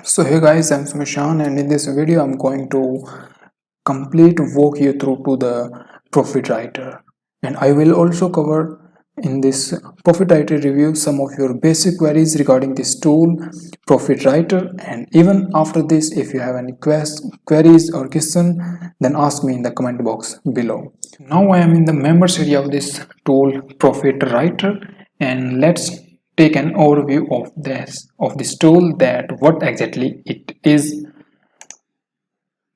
So hey guys, I'm Sumishan, and in this video I'm going to complete walk you through to the Profit Writer, and I will also cover in this Profit Writer review some of your basic queries regarding this tool Profit Writer. And even after this, if you have any queries or question, then ask me in the comment box below. Now I am in the members area of this tool Profit Writer, and let's take an overview of this tool, that what exactly it is.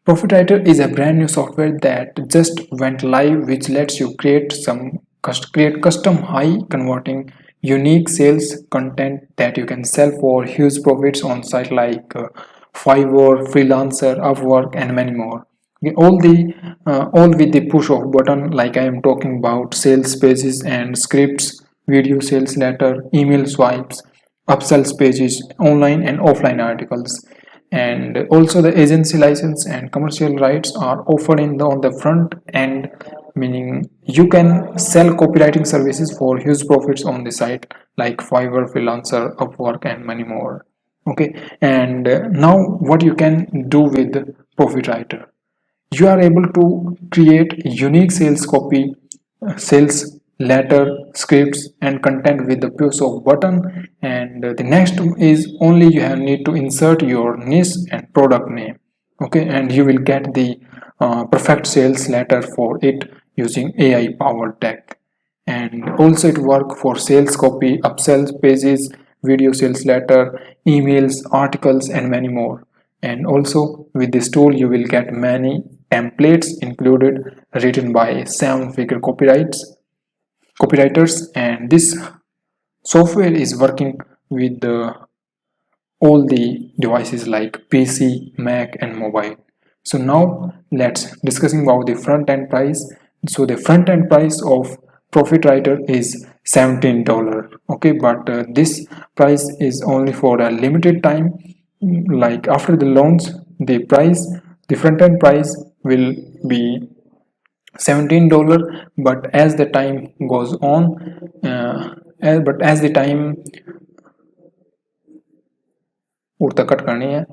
Profit Writer is a brand new software that just went live, which lets you create custom high converting unique sales content that you can sell for huge profits on site like Fiverr, Freelancer, Upwork, and many more. Okay, all with the push of button, like I am talking about sales pages and scripts, video sales letter, email swipes, upsells pages, online and offline articles. And also the agency license and commercial rights are offered on the front end, meaning you can sell copywriting services for huge profits on the site like Fiverr, Freelancer, Upwork, and many more. Okay, and now what you can do with Profit Writer, you are able to create unique sales copy, sales letter, scripts, and content with the push of button. And the next is only you have need to insert your niche and product name. Okay, and you will get the perfect sales letter for it using AI powered tech. And also it work for sales copy, upsells pages, video sales letter, emails, articles, and many more. And also with this tool you will get many templates included, written by seven-figure copywriters. And this software is working with all the devices like PC, Mac, and mobile. So now let's discussing about the front end price. So the front end price of Profit Writer is $17. Okay, but this price is only for a limited time. Like after the launch, the front end price will be $17. But as the time goes on, but as the time उड़ता cut करनी है.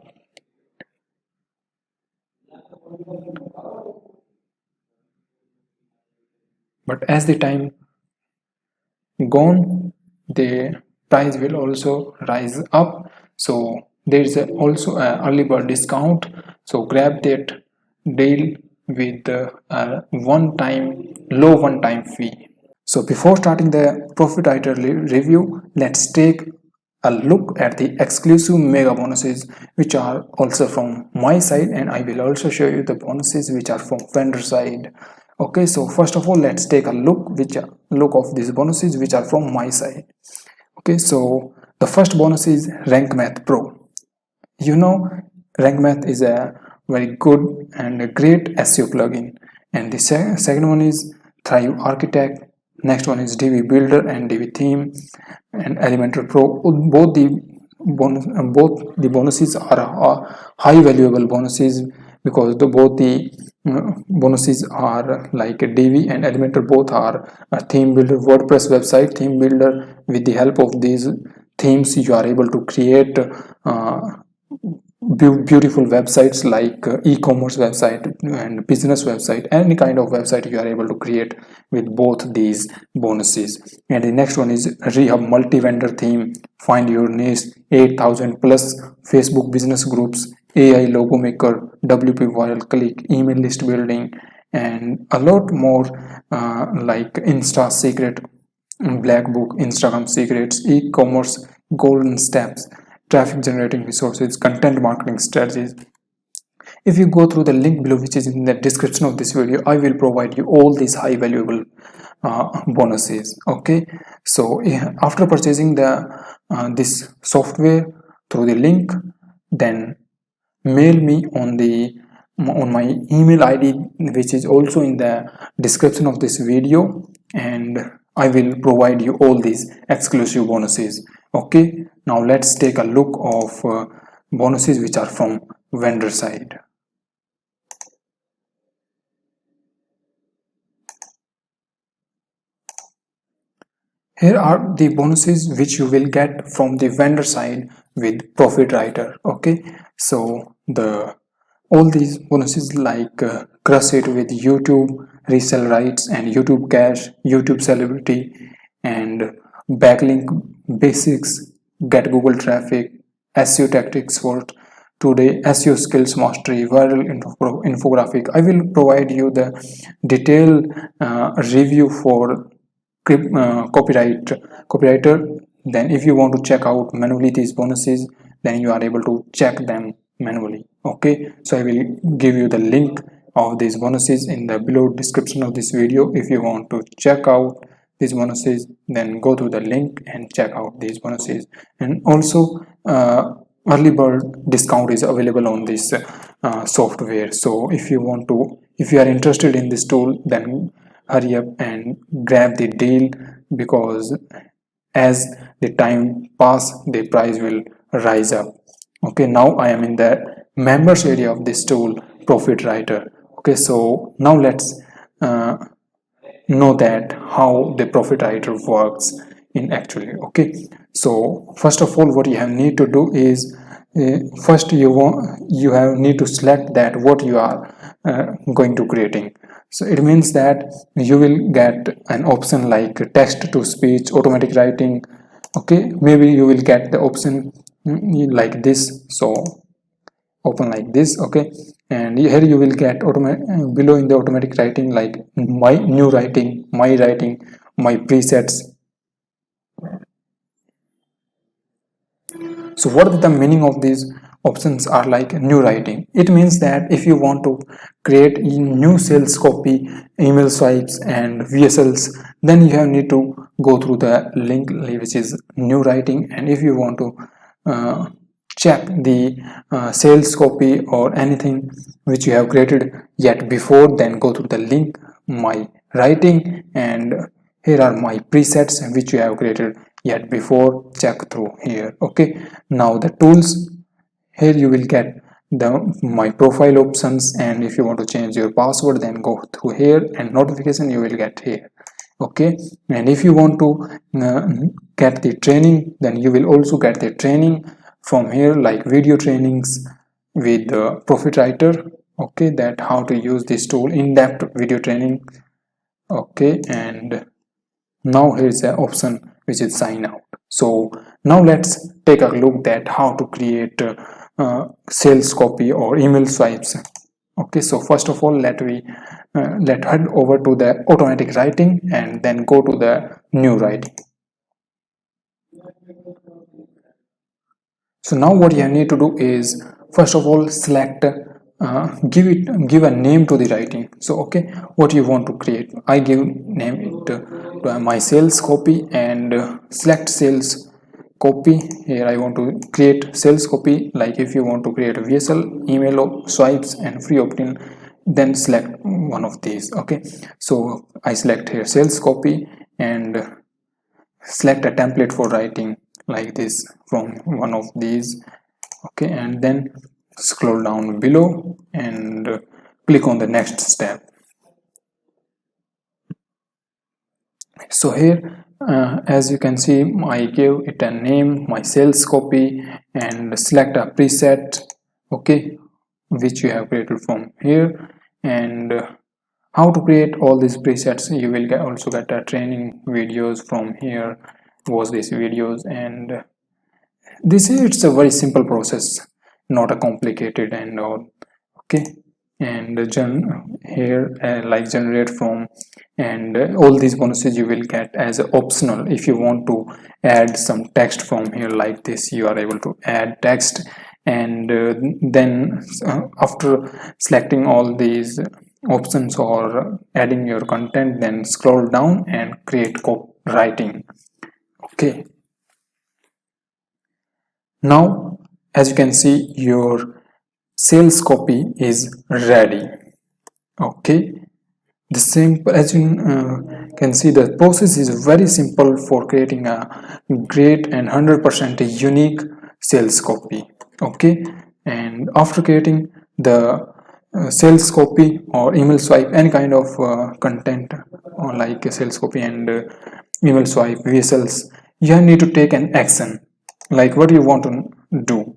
But as the time gone, the price will also rise up. So there is also a early bird discount. So grab that deal with a low one time fee. So before starting the Profit Writer review, let's take a look at the exclusive mega bonuses which are also from my side, and I will also show you the bonuses which are from vendor side. Okay, so first of all let's take a look of these bonuses which are from my side. Okay, so the first bonus is Rank Math Pro. You know, Rank Math is a very good and a great SEO plugin. And the second one is Thrive Architect. Next one is DV Builder and DV Theme and Elementor Pro. Both the bonuses are high valuable bonuses, because both the bonuses are like DV and Elementor. Both are a theme builder, WordPress website theme builder. With the help of these themes, you are able to create beautiful websites like e-commerce website and business website. Any kind of website you are able to create with both these bonuses. And the next one is Rehab multi-vendor theme, find your niche, 8,000 plus Facebook business groups, AI logo maker, WP viral click, email list building, and a lot more, like Insta secret, black book, Instagram secrets, e-commerce golden steps, traffic generating resources, content marketing strategies. If you go through the link below, which is in the description of this video, I will provide you all these high valuable bonuses. Okay, so after purchasing the this software through the link, then mail me on my email ID, which is also in the description of this video, and I will provide you all these exclusive bonuses. Okay, now let's take a look of bonuses which are from vendor side. Here are the bonuses which you will get from the vendor side with Profit Writer. Okay, so the all these bonuses like crush it with YouTube resell rights and YouTube cash, YouTube celebrity, and backlink basics, get Google traffic, SEO tactics for today, SEO skills mastery, viral infographic. I will provide you the detailed review for copywriter. Then if you want to check out manually these bonuses, then you are able to check them manually. Okay, so I will give you the link of these bonuses in the below description of this video. If you want to check out these bonuses, then go to the link and check out these bonuses. And also early bird discount is available on this software. So if you are interested in this tool, then hurry up and grab the deal, because as the time pass the price will rise up. Okay, now I am in the members area of this tool, Profit Writer. Okay, so now let's know that how the Profit Writer works in actually. Okay, so first of all, what you have need to do is first you have need to select that what you are going to creating. So it means that you will get an option like text to speech, automatic writing. Okay, maybe you will get the option like this. So open like this. Okay, and here you will get below in the automatic writing like my new writing, my writing, my presets. So what is the meaning of these options are like new writing? It means that if you want to create new sales copy, email swipes and VSLs, then you have need to go through the link which is new writing. And if you want to check the sales copy or anything which you have created yet before, then go through the link my writing, and here are my presets which you have created yet before, check through here. Okay, now the tools, here you will get the my profile options, and if you want to change your password, then go through here, and notification you will get here. Okay, and if you want to get the training, then you will also get the training from here, like video trainings with Profit Writer. Okay, that how to use this tool, in-depth video training. Okay, and now here's the option which is sign out. So now let's take a look at how to create sales copy or email swipes. Okay, so first of all, let head over to the automatic writing and then go to the new writing. So now what you need to do is first of all select give a name to the writing. So okay, what you want to create, I give name it to my sales copy, and select sales copy. Here I want to create sales copy. Like if you want to create a VSL, email swipes and free opt-in, then select one of these. Okay, so I select here sales copy and select a template for writing like this from one of these. Okay, and then scroll down below and click on the next step. So here as you can see, I give it a name, my sales copy, and select a preset, okay, which you have created from here. And how to create all these presets, you will also get a training videos from here, watch these videos. And this is, it's a very simple process, not a complicated and all. Okay, and here like generate from, and all these bonuses you will get as optional. If you want to add some text from here like this, you are able to add text. And then after selecting all these options or adding your content, then scroll down and create writing. Okay, now as you can see, your sales copy is ready. Okay, the simple, as you can see, the process is very simple for creating a great and 100% unique sales copy. Okay, and after creating the sales copy or email swipe, any kind of content or like a sales copy and email swipe VSLs, you need to take an action. Like what you want to do.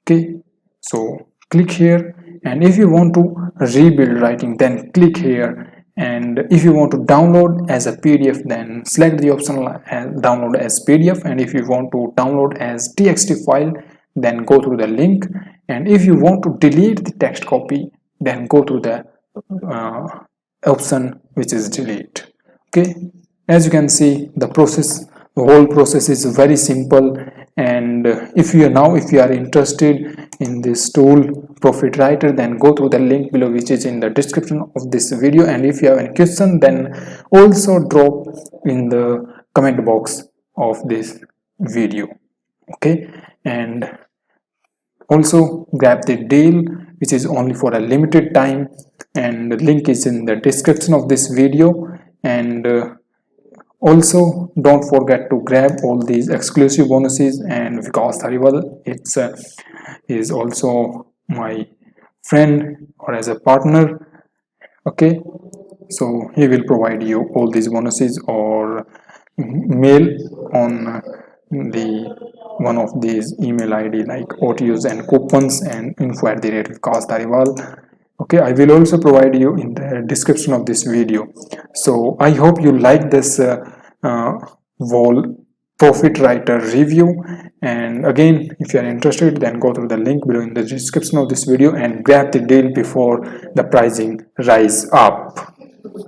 Okay, so click here, and if you want to rebuild writing, then click here. And if you want to download as a PDF, then select the option download as PDF. And if you want to download as TXT file, then go through the link. And if you want to delete the text copy, then go to the option which is delete. Okay, as you can see, the whole process is very simple. And if you are interested in this tool ProfitWriter, then go to the link below which is in the description of this video. And if you have any question, then also drop in the comment box of this video. Okay, and also grab the deal which is only for a limited time, and the link is in the description of this video. And also don't forget to grab all these exclusive bonuses. And Vikas Dhariwal, is also my friend or as a partner. Okay, so he will provide you all these bonuses, or mail on the one of these email ID like OTUs and coupons and info@Vikas Dhariwal. Okay, I will also provide you in the description of this video. So I hope you like this wall ProfitWriter review. And again, if you are interested, then go through the link below in the description of this video and grab the deal before the pricing rise up.